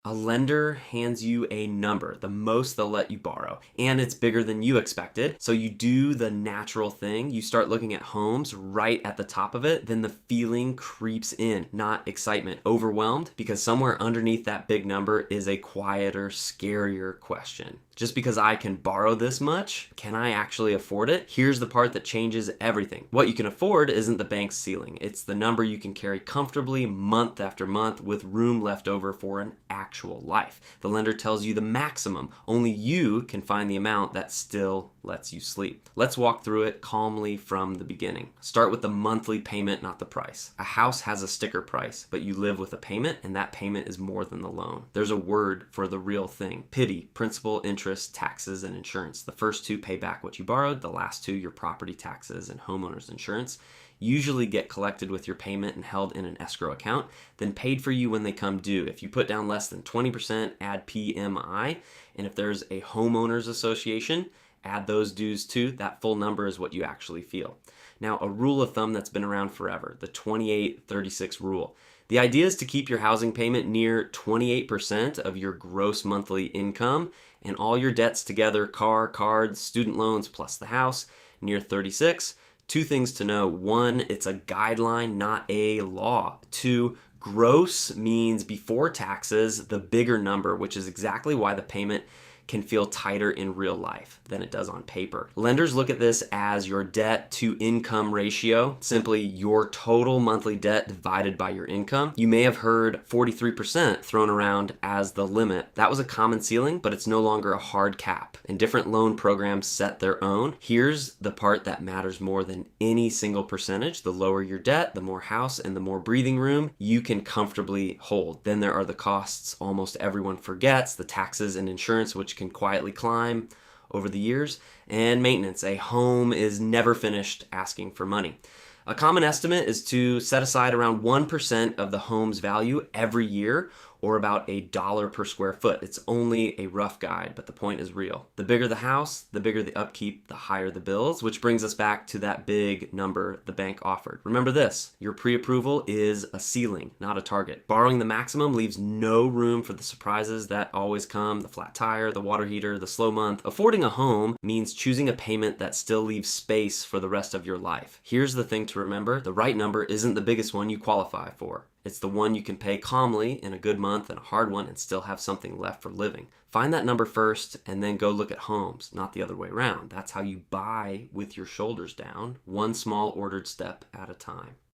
A lender hands you a number, the most they'll let you borrow, and it's bigger than you expected. So you do the natural thing. You start looking at homes right at the top of it. Then the feeling creeps in, not excitement, overwhelmed, because somewhere underneath that big number is a quieter, scarier question. Just because I can borrow this much, can I actually afford it? Here's the part that changes everything. What you can afford isn't the bank's ceiling. It's the number you can carry comfortably month after month with room left over for an actual life. The lender tells you the maximum. Only you can find the amount that still lets you sleep. Let's walk through it calmly from the beginning. Start with the monthly payment, not the price. A house has a sticker price, but you live with a payment, and that payment is more than the loan. There's a word for the real thing. PITI, principal, interest, taxes, and insurance. The first two pay back what you borrowed. The last two, your property taxes and homeowner's insurance, usually get collected with your payment and held in an escrow account, then paid for you when they come due. If you put down less than 20%, add PMI, and if there's a homeowners association, add those dues too. That full number is what you actually feel. Now, a rule of thumb that's been around forever, the 28-36 rule. The idea is to keep your housing payment near 28% of your gross monthly income, and all your debts together, car, cards, student loans, plus the house, near 36. Two things to know. One, it's a guideline, not a law. Two, gross means before taxes, the bigger number, which is exactly why the payment can feel tighter in real life than it does on paper. Lenders look at this as your debt to income ratio, simply your total monthly debt divided by your income. You may have heard 43% thrown around as the limit. That was a common ceiling, but it's no longer a hard cap, and different loan programs set their own. Here's the part that matters more than any single percentage. The lower your debt, the more house and the more breathing room you can comfortably hold. Then there are the costs almost everyone forgets, the taxes and insurance, which can quietly climb over the years, and maintenance. A home is never finished asking for money. A common estimate is to set aside around 1% of the home's value every year, or about $1 per square foot. It's only a rough guide, but the point is real. The bigger the house, the bigger the upkeep, the higher the bills, which brings us back to that big number the bank offered. Remember this, your pre-approval is a ceiling, not a target. Borrowing the maximum leaves no room for the surprises that always come, the flat tire, the water heater, the slow month. Affording a home means choosing a payment that still leaves space for the rest of your life. Here's the thing to remember, the right number isn't the biggest one you qualify for. It's the one you can pay calmly in a good month and a hard one and still have something left for living. Find that number first and then go look at homes, not the other way around. That's how you buy with your shoulders down, one small ordered step at a time.